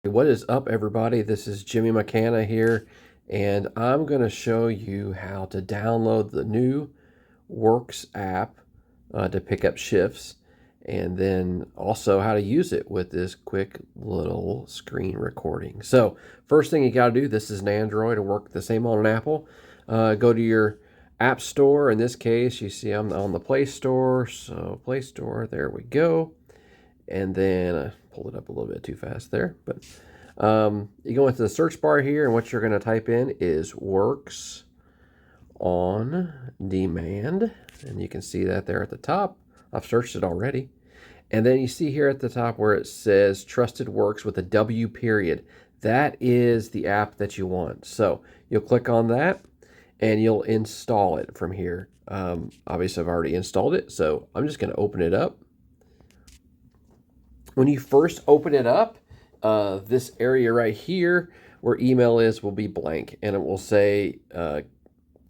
What is up, everybody? This is Jimmy McKanna here, and I'm going to show you how to download the new Works app to pick up shifts, and then also how to use it with this quick little screen recording. So first thing you got to do, this is an Android, to work the same on an Apple. Go to your App Store. In this case, you see I'm on the Play Store, so Play Store, there we go. And then I pulled it up a little bit too fast there, but you go into the search bar here, and what you're going to type in is Works on Demand, and you can see that there at the top. I've searched it already. And then you see here at the top where it says Trusted Works with a W period. That is the app that you want. So you'll click on that and you'll install it from here. Obviously I've already installed it, so I'm just going to open it up. When you first open it up, this area right here where email is will be blank, and it will say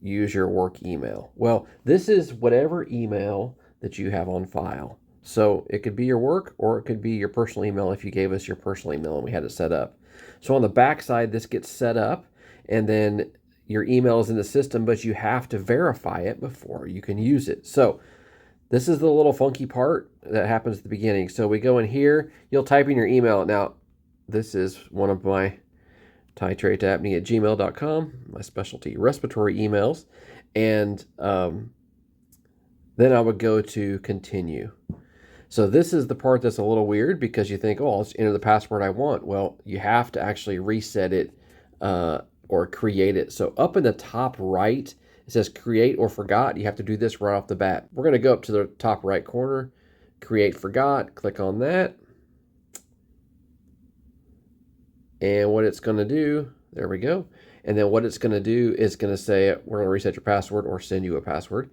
use your work email. Well, this is whatever email that you have on file. So it could be your work, or it could be your personal email if you gave us your personal email and we had it set up. So on the back side, this gets set up, and then your email is in the system, but you have to verify it before you can use it. So this is the little funky part that happens at the beginning. So we go in here, you'll type in your email. Now, this is one of my titrateapnea@gmail.com, my specialty respiratory emails. And then I would go to continue. So this is the part that's a little weird, because you think, oh, I'll just enter the password I want. Well, you have to actually reset it or create it. So up in the top right, it says create or forgot. You have to do this right off the bat. We're going to go up to the top right corner, create forgot, click on that. And what it's going to do, there we go. And then what it's going to do is going to say, we're going to reset your password or send you a password.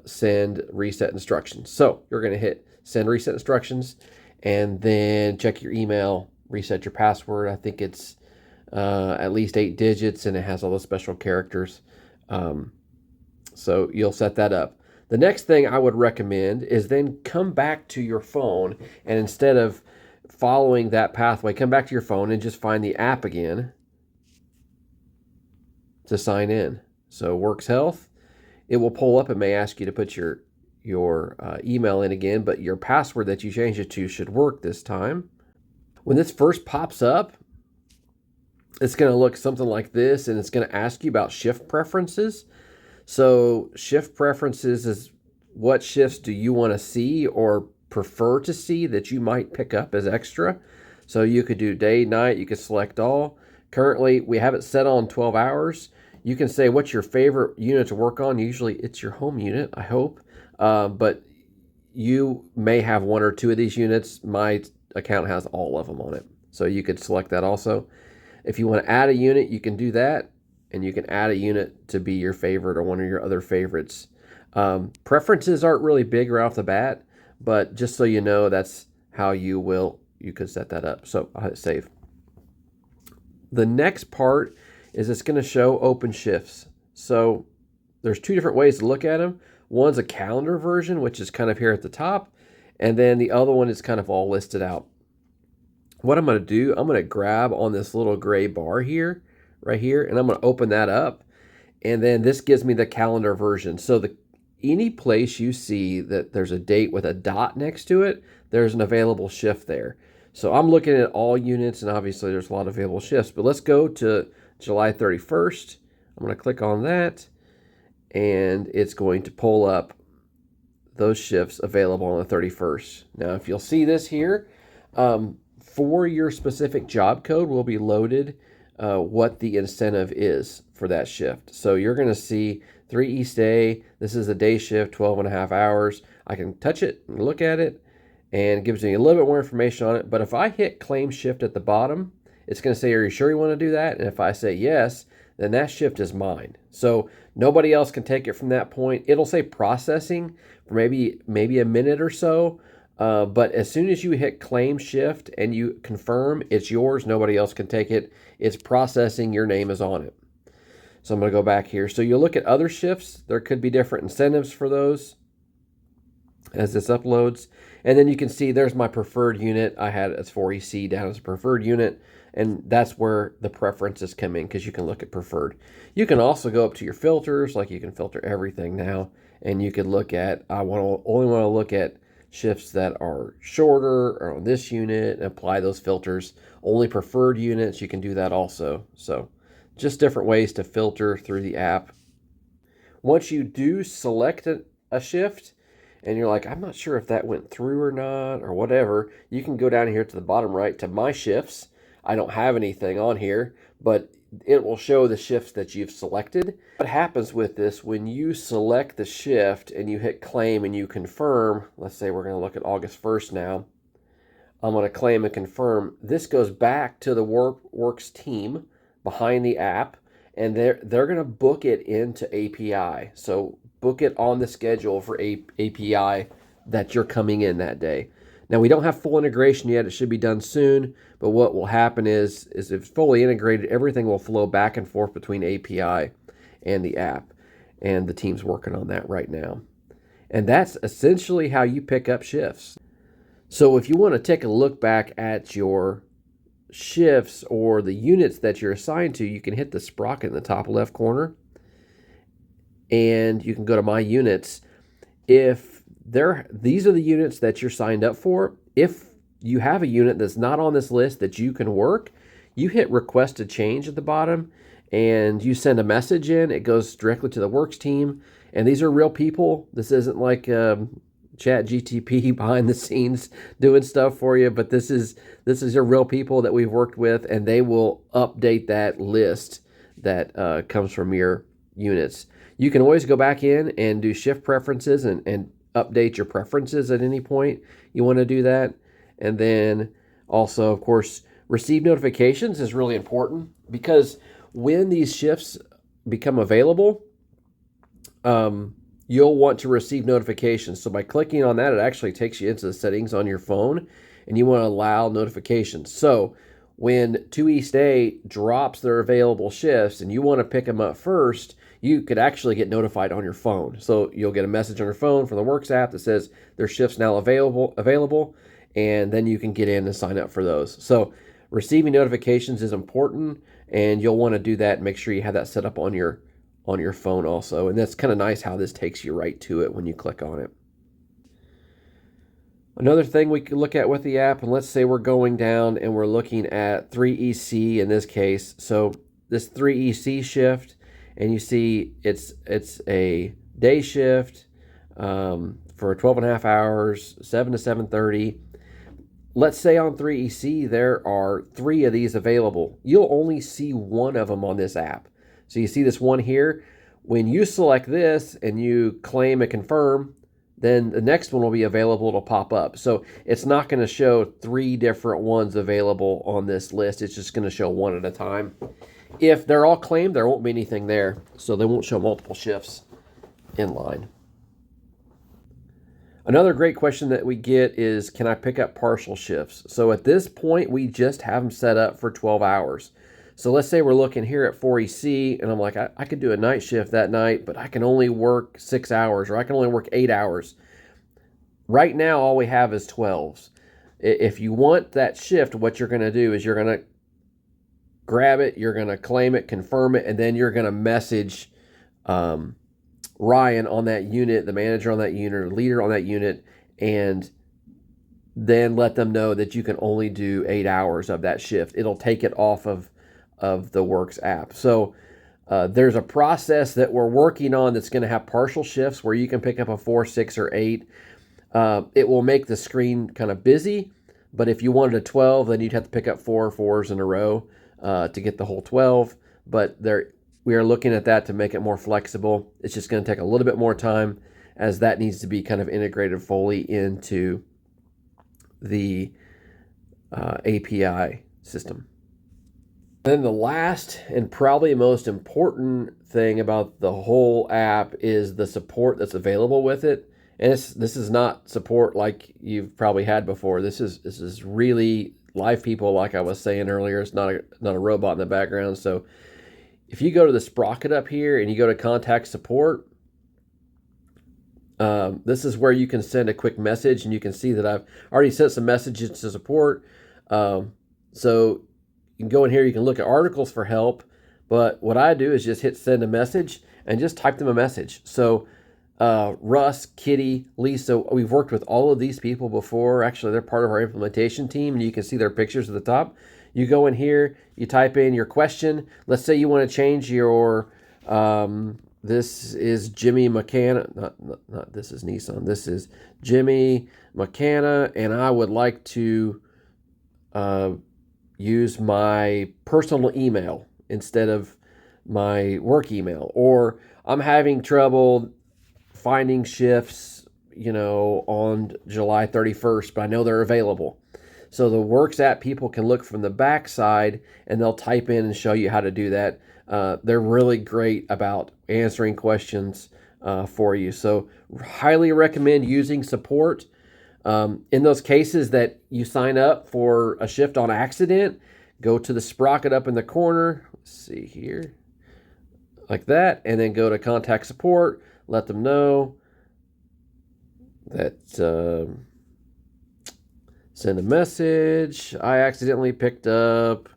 Send reset instructions. So you're going to hit send reset instructions, and then check your email, reset your password. I think it's at least 8 digits, and it has all the special characters. So you'll set that up. The next thing I would recommend is then come back to your phone, and instead of following that pathway, come back to your phone and just find the app again to sign in. So Works Health, it will pull up. It may ask you to put your email in again, but your password that you changed it to should work this time. When this first pops up, it's going to look something like this, and it's going to ask you about shift preferences. So shift preferences is what shifts do you want to see or prefer to see that you might pick up as extra. So you could do day, night, you could select all. Currently, we have it set on 12 hours. You can say what's your favorite unit to work on. Usually it's your home unit, I hope. But you may have 1 or 2 of these units. My account has all of them on it. So you could select that also. If you want to add a unit, you can do that. And you can add a unit to be your favorite or one of your other favorites. Preferences aren't really big right off the bat, but just so you know, that's how you could set that up. So I'll hit save. The next part is it's going to show open shifts. So there's 2 different ways to look at them. One's a calendar version, which is kind of here at the top, and then the other one is kind of all listed out. What I'm going to do, I'm going to grab on this little gray bar here, right here, and I'm going to open that up, and then this gives me the calendar version. So any place you see that there's a date with a dot next to it, there's an available shift there. So I'm looking at all units, and obviously there's a lot of available shifts, but let's go to July 31st. I'm going to click on that, and it's going to pull up those shifts available on the 31st. Now, if you'll see this here, for your specific job code will be loaded what the incentive is for that shift. So you're going to see 3 East A. This is a day shift, 12.5 hours. I can touch it and look at it, and it gives me a little bit more information on it. But if I hit claim shift at the bottom, it's going to say, are you sure you want to do that? And if I say yes, then that shift is mine. So nobody else can take it from that point. It'll say processing for maybe a minute or so. But as soon as you hit claim shift and you confirm, it's yours. Nobody else can take it. It's processing. Your name is on it. So I'm going to go back here. So you'll look at other shifts. There could be different incentives for those as this uploads. And then you can see there's my preferred unit. I had it as 4EC down as a preferred unit, and that's where the preferences come in, because you can look at preferred. You can also go up to your filters, like you can filter everything now, and you could look at, only want to look at shifts that are shorter or on this unit and apply those filters. Only preferred units, you can do that also. So just different ways to filter through the app. Once you do select a shift and you're like, I'm not sure if that went through or not or whatever, you can go down here to the bottom right to my shifts. I don't have anything on here, but it will show the shifts that you've selected. What happens with this, when you select the shift and you hit claim and you confirm, let's say we're going to look at August 1st now, I'm going to claim and confirm, this goes back to the Works team behind the app, and they're going to book it into API. So book it on the schedule for API that you're coming in that day. Now, we don't have full integration yet. It should be done soon. But what will happen is if it's fully integrated, everything will flow back and forth between API and the app. And the team's working on that right now. And that's essentially how you pick up shifts. So if you want to take a look back at your shifts or the units that you're assigned to, you can hit the sprocket in the top left corner. And you can go to My Units. These are the units that you're signed up for. If you have a unit that's not on this list that you can work, you hit Request to Change at the bottom, and you send a message in. It goes directly to the Works team, and these are real people. This isn't like Chat GTP behind the scenes doing stuff for you, but this is your real people that we've worked with, and they will update that list that comes from your units. You can always go back in and do shift preferences and update your preferences at any point you want to do that. And then also, of course, receive notifications is really important, because when these shifts become available, you'll want to receive notifications. So by clicking on that, it actually takes you into the settings on your phone, and you want to allow notifications. So when 2 East A drops their available shifts and you want to pick them up first, you could actually get notified on your phone. So you'll get a message on your phone from the Works app that says their shifts now available, and then you can get in and sign up for those. So receiving notifications is important, and you'll want to do that and make sure you have that set up on your phone also. And that's kind of nice how this takes you right to it when you click on it. Another thing we could look at with the app, and let's say we're going down and we're looking at 3EC in this case. So this 3EC shift, and you see it's a day shift for 12.5 hours, 7 to 7:30. Let's say on 3EC there are 3 of these available. You'll only see one of them on this app. So you see this one here. When you select this and you claim and confirm, then the next one will be available to pop up. So it's not going to show 3 different ones available on this list. It's just going to show one at a time. If they're all claimed, there won't be anything there, so they won't show multiple shifts in line. Another great question that we get is, can I pick up partial shifts? So at this point, we just have them set up for 12 hours. So let's say we're looking here at 4EC, and I'm like, I could do a night shift that night, but I can only work 6 hours, or I can only work 8 hours. Right now, all we have is 12s. If you want that shift, what you're going to do is you're going to grab it, you're going to claim it, confirm it, and then you're going to message Ryan on that unit, the manager on that unit, or leader on that unit, and then let them know that you can only do 8 hours of that shift. It'll take it off of the Works app. So there's a process that we're working on that's going to have partial shifts where you can pick up a 4, 6, or 8. It will make the screen kind of busy, but if you wanted a 12, then you'd have to pick up 4 4s in a row to get the whole 12. But we are looking at that to make it more flexible. It's just going to take a little bit more time, as that needs to be kind of integrated fully into the API system. Then the last and probably most important thing about the whole app is the support that's available with it. And this is not support like you've probably had before. This is really live people, like I was saying earlier. It's not a robot in the background. So if you go to the sprocket up here and you go to contact support, This is where you can send a quick message, and you can see that I've already sent some messages to support. So you can go in here, you can look at articles for help, but what I do is just hit send a message and just type them a message. So Russ, Kitty, Lisa, we've worked with all of these people before. Actually, they're part of our implementation team, and you can see their pictures at the top. You go in here, you type in your question. Let's say you want to change your, this is Jimmy McKanna, not this is Nissan, this is Jimmy McKanna, and I would like to use my personal email instead of my work email, or I'm having trouble finding shifts, on July 31st, but I know they're available. So the Works app people can look from the back side, and they'll type in and show you how to do that. They're really great about answering questions for you. So highly recommend using support. In those cases that you sign up for a shift on accident, go to the sprocket up in the corner. Let's see here. Like that, and then go to contact support. Let them know that send a message. I accidentally picked up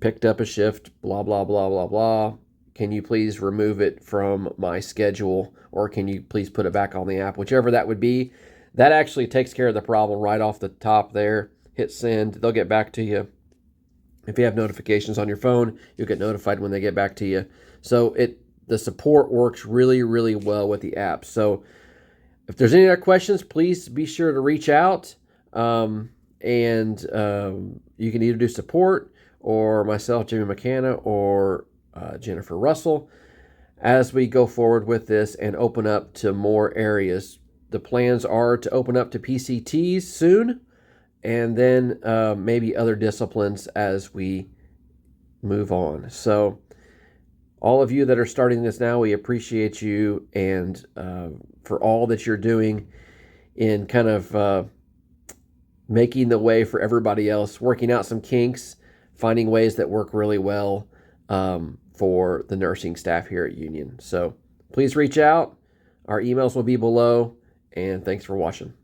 a shift, blah, blah, blah, blah, blah. Can you please remove it from my schedule, or can you please put it back on the app? Whichever that would be. That actually takes care of the problem right off the top there. Hit send. They'll get back to you. If you have notifications on your phone, you'll get notified when they get back to you. So the support works really, really well with the app. So if there's any other questions, please be sure to reach out. You can either do support, or myself, Jimmy McKanna, or Jennifer Russell, as we go forward with this and open up to more areas. The plans are to open up to PCTs soon, and then maybe other disciplines as we move on. So all of you that are starting this now, we appreciate you, and for all that you're doing in kind of making the way for everybody else, working out some kinks, finding ways that work really well for the nursing staff here at Union. So please reach out. Our emails will be below, and thanks for watching.